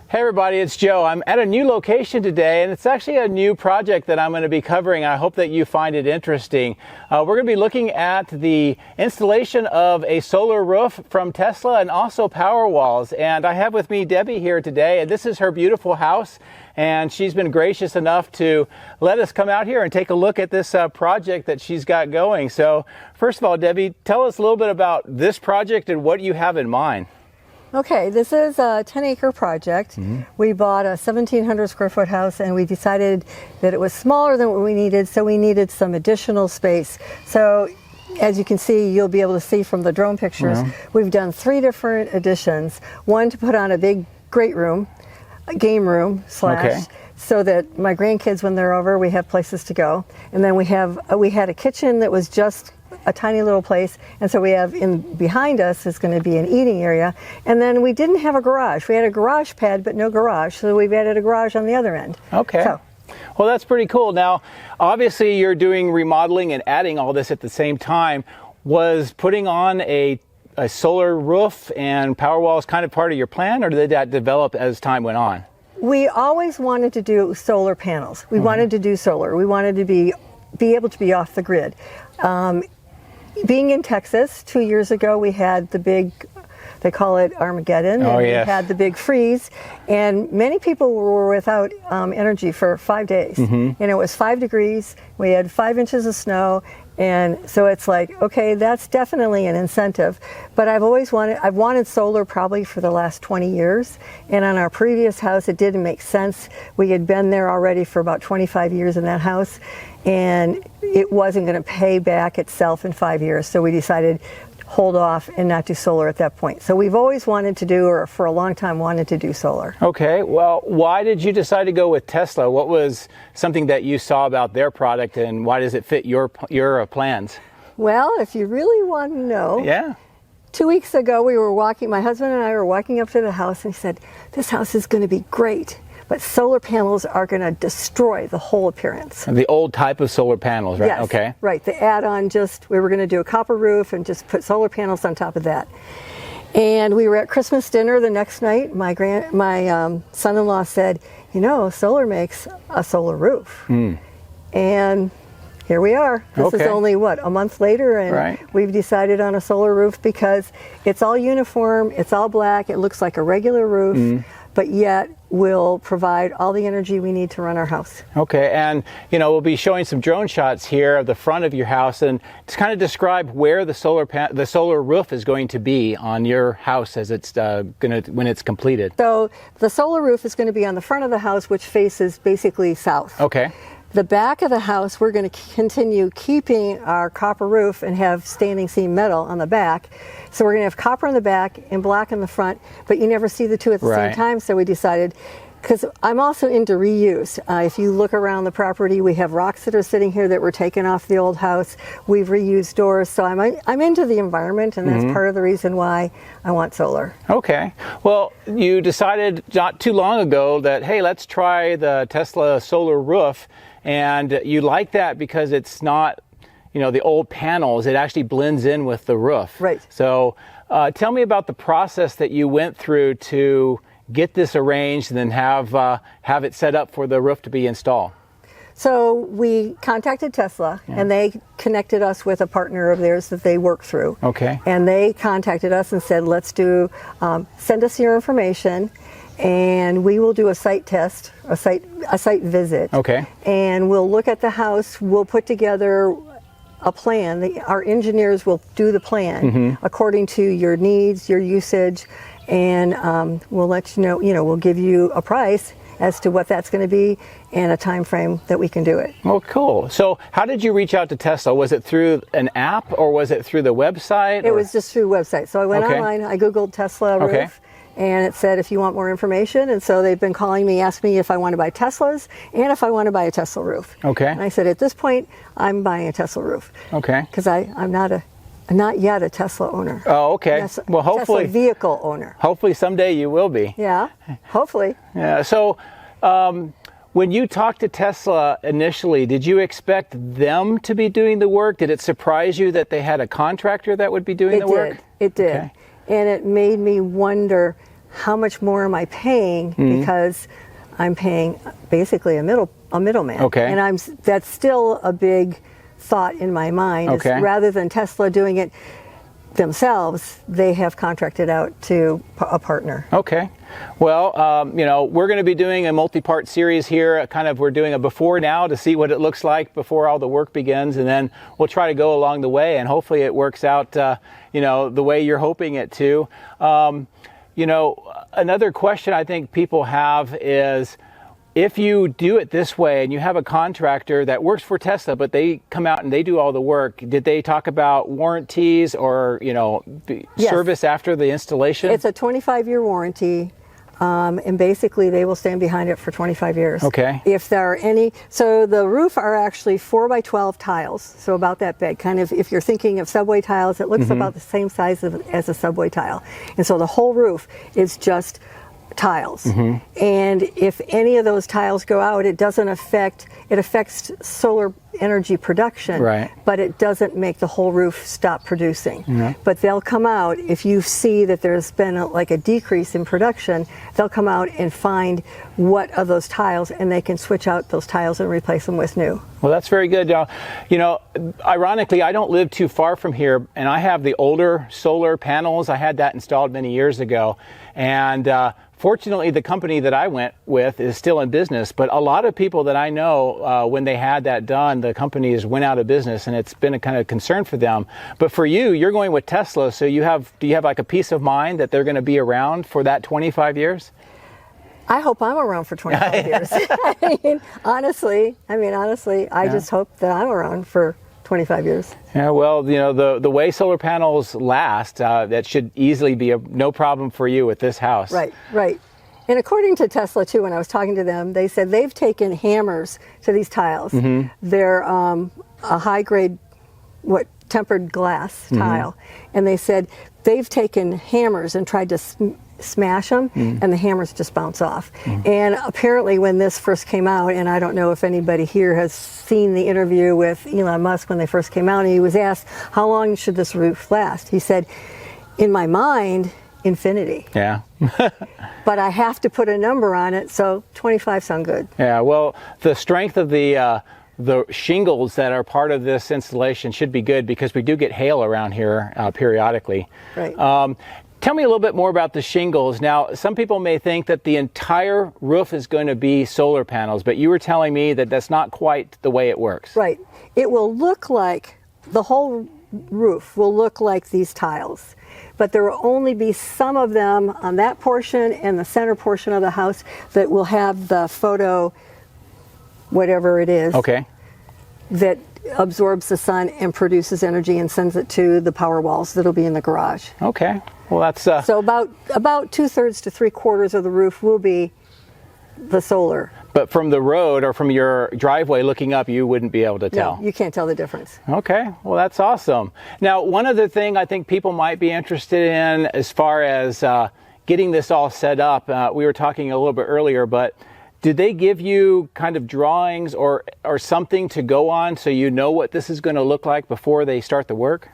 Hey everybody, it's Joe. I'm at a new location today, and it's actually a new project that I'm going to be covering. I hope that you find it interesting. We're going to be looking at the installation of a solar roof from Tesla and also Powerwalls. And I have with me Debbie here today, and this is her beautiful house. And she's been gracious enough to let us come out here and take a look at this project that she's got going. So first of all, Debbie, tell us a little bit about this project and what you have in mind. Okay, this is a 10-acre project. We bought a 1,700 square foot house, and we decided that it was smaller than what we needed, so we needed some additional space. So as you can see, you'll be able to see from the drone pictures, we've done 3 different additions. One to put on a big great room, a game room slash, so that my grandkids, when they're over, we have places to go. And then we had a kitchen that was just a tiny little place, and so we have behind us is going to be an eating area. And then we didn't have a garage. We had a garage pad but no garage, so we've added a garage on the other end. Okay. So, well, that's pretty cool. Now obviously you're doing remodeling and adding all this at the same time. Was putting on a solar roof and Powerwalls kind of part of your plan, or did that develop as time went on? We always wanted to do solar panels. We wanted to do solar. We wanted to be able to be off the grid. Being in Texas 2 years ago, we had the big, they call it Armageddon, and we had the big freeze, and many people were without energy for 5 days. And it was 5 degrees, we had 5 inches of snow, and so it's like, okay, that's definitely an incentive. But I've wanted solar probably for the last 20 years, and on our previous house it didn't make sense. We had been there already for about 25 years in that house, and it wasn't going to pay back itself in 5 years, so we decided hold off and not do solar at that point. So we've always wanted to do, or for a long time wanted to do solar. Okay, well, why did you decide to go with Tesla? What was something that you saw about their product, and why does it fit your plans? Well, if you really want to know, 2 weeks ago we were walking, my husband and I were walking up to the house, and he said, this house is going to be great, but solar panels are going to destroy the whole appearance. The old type of solar panels, right? Yes, okay. Right. The add-on, we were going to do a copper roof and just put solar panels on top of that. And we were at Christmas dinner the next night. My son-in-law said, you know, solar makes a solar roof. And here we are. This is only, what, a month later, and we've decided on a solar roof because it's all uniform, it's all black, it looks like a regular roof, but yet will provide all the energy we need to run our house. Okay, and you know, we'll be showing some drone shots here of the front of your house, and to kind of describe where the solar roof is going to be on your house as it's when it's completed. So the solar roof is going to be on the front of the house, which faces basically south. Okay. The back of the house, we're going to continue keeping our copper roof and have standing seam metal on the back. So we're going to have copper on the back and black on the front, but you never see the two at the same time. So we decided, because I'm also into reuse. If you look around the property, we have rocks that are sitting here that were taken off the old house. We've reused doors. So I'm into the environment, and that's part of the reason why I want solar. Okay. Well, you decided not too long ago that, hey, let's try the Tesla solar roof. And you like that because it's not, you know, the old panels. It actually blends in with the roof. Right. So tell me about the process that you went through to get this arranged and then have it set up for the roof to be installed. So we contacted Tesla, and they connected us with a partner of theirs that they work through. Okay. And they contacted us and said, let's do, send us your information, and we will do a site test, a site visit. Okay. And we'll look at the house, we'll put together a plan. Our engineers will do the plan according to your needs, your usage, and we'll let you know, we'll give you a price as to what that's going to be and a time frame that we can do it. Well, cool. So how did you reach out to Tesla? Was it through an app or was it through the website? It was just through website. So I went online, I Googled Tesla roof, and it said if you want more information, and so they've been calling me, asking me if I want to buy Teslas and if I want to buy a Tesla roof. Okay. And I said at this point I'm buying a Tesla roof. Okay. Because I'm not yet a Tesla owner. Oh, okay. Well, hopefully. Tesla vehicle owner. Hopefully someday you will be. Yeah, hopefully. Yeah. So when you talked to Tesla initially, did you expect them to be doing the work? Did it surprise you that they had a contractor that would be doing the work? It did. Okay. And it made me wonder how much more am I paying because I'm paying basically a middleman. Okay. And that's still a big thought in my mind. Okay. Is rather than Tesla doing it themselves, they have contracted out to a partner. Okay. Well, you know, we're going to be doing a multi-part series here. We're doing a before now to see what it looks like before all the work begins, and then we'll try to go along the way, and hopefully it works out, you know, the way you're hoping it to. You know, another question I think people have is, if you do it this way and you have a contractor that works for Tesla, but they come out and they do all the work, did they talk about warranties or, you know, Yes. service after the installation? It's a 25-year warranty, and basically they will stand behind it for 25 years. Okay. If there are any, so the roof are actually 4x12 tiles, so about that big. Kind of, if you're thinking of subway tiles, it looks about the same size as a subway tile. And so the whole roof is just tiles. And if any of those tiles go out, it affects solar energy production, Right. but it doesn't make the whole roof stop producing. But they'll come out, if you see that there's been a decrease in production, they'll come out and find what of those tiles, and they can switch out those tiles and replace them with new. Well, that's very good. You know, ironically, I don't live too far from here, and I have the older solar panels. I had that installed many years ago, and fortunately, the company that I went with is still in business, but a lot of people that I know, when they had that done, the companies went out of business, and it's been a kind of concern for them. But for you, you're going with Tesla, so do you have like a peace of mind that they're going to be around for that 25 years? I hope I'm around for 25 years. Honestly, I just hope that I'm around for 25 years. Yeah, well, you know, the way solar panels last, that should easily be no problem for you with this house. Right, right. And according to Tesla, too, when I was talking to them, they said they've taken hammers to these tiles. They're a high-grade, tempered glass tile. And they said they've taken hammers and tried to smash them, and the hammers just bounce off. And apparently when this first came out, and I don't know if anybody here has seen the interview with Elon Musk when they first came out, and he was asked, how long should this roof last? He said, in my mind, infinity. Yeah. But I have to put a number on it, so 25 sound good. Yeah, well, the strength of the shingles that are part of this installation should be good, because we do get hail around here periodically. Right. Tell me a little bit more about the shingles. Now, some people may think that the entire roof is going to be solar panels, but you were telling me that that's not quite the way it works. Right. It will look like, the whole roof will look like these tiles, but there will only be some of them on that portion and the center portion of the house that will have the photo, whatever it is, Okay. that absorbs the sun and produces energy and sends it to the power walls that'll be in the garage. Okay. Well, that's So about 2/3 to 3/4 of the roof will be the solar. But from the road or from your driveway looking up, you wouldn't be able to tell. No, you can't tell the difference. Okay, well, that's awesome. Now, one other thing I think people might be interested in as far as getting this all set up, we were talking a little bit earlier, but did they give you kind of drawings or something to go on so you know what this is going to look like before they start the work?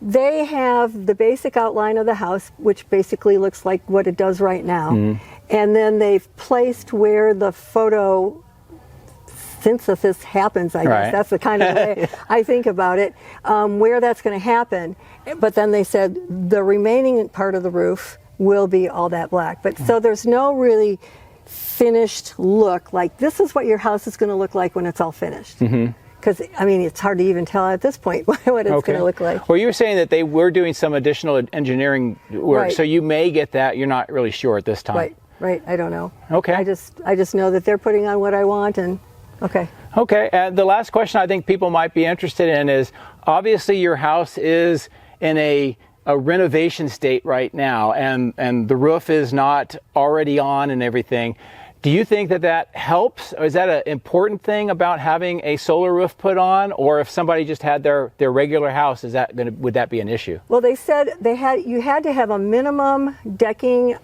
They have the basic outline of the house, which basically looks like what it does right now. And then they've placed where the photosynthesis happens, I guess. Right. That's the kind of way I think about it, where that's going to happen. But then they said the remaining part of the roof will be all that black. But so there's no really finished look, like this is what your house is going to look like when it's all finished. Because, I mean, it's hard to even tell at this point what it's going to look like. Well, you were saying that they were doing some additional engineering work, Right. so you may get that. You're not really sure at this time. Right, right. I don't know. Okay. I just know that they're putting on what I want, and okay. Okay, and the last question I think people might be interested in is, obviously your house is in a renovation state right now, and the roof is not already on and everything. Do you think that helps? Or is that an important thing about having a solar roof put on? Or if somebody just had their regular house, would that be an issue? Well, they said you had to have a minimum decking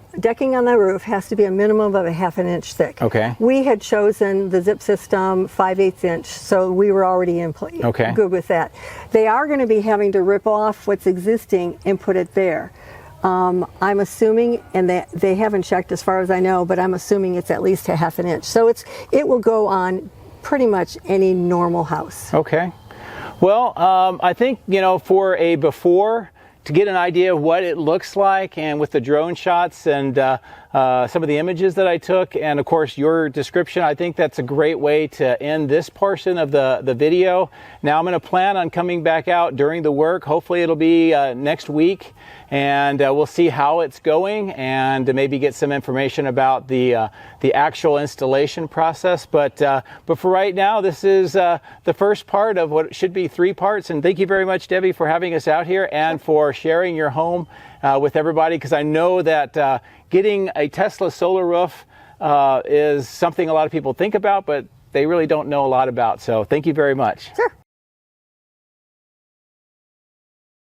on the roof has to be a minimum of a 1/2 inch thick. Okay. We had chosen the zip system 5/8 inch, so we were already good with that. They are going to be having to rip off what's existing and put it there. I'm assuming, and they haven't checked as far as I know, but I'm assuming it's at least a ½ an inch. So it will go on pretty much any normal house. Okay. Well, I think, for a before, to get an idea of what it looks like, and with the drone shots and some of the images that I took, and of course your description, I think that's a great way to end this portion of the video. Now I'm going to plan on coming back out during the work. Hopefully it'll be next week, and we'll see how it's going, and maybe get some information about the actual installation process. But for right now, this is the first part of what should be 3 parts. And thank you very much, Debbie, for having us out here and for sharing your home with everybody, because I know that getting a Tesla solar roof is something a lot of people think about, but they really don't know a lot about. So thank you very much. Sure.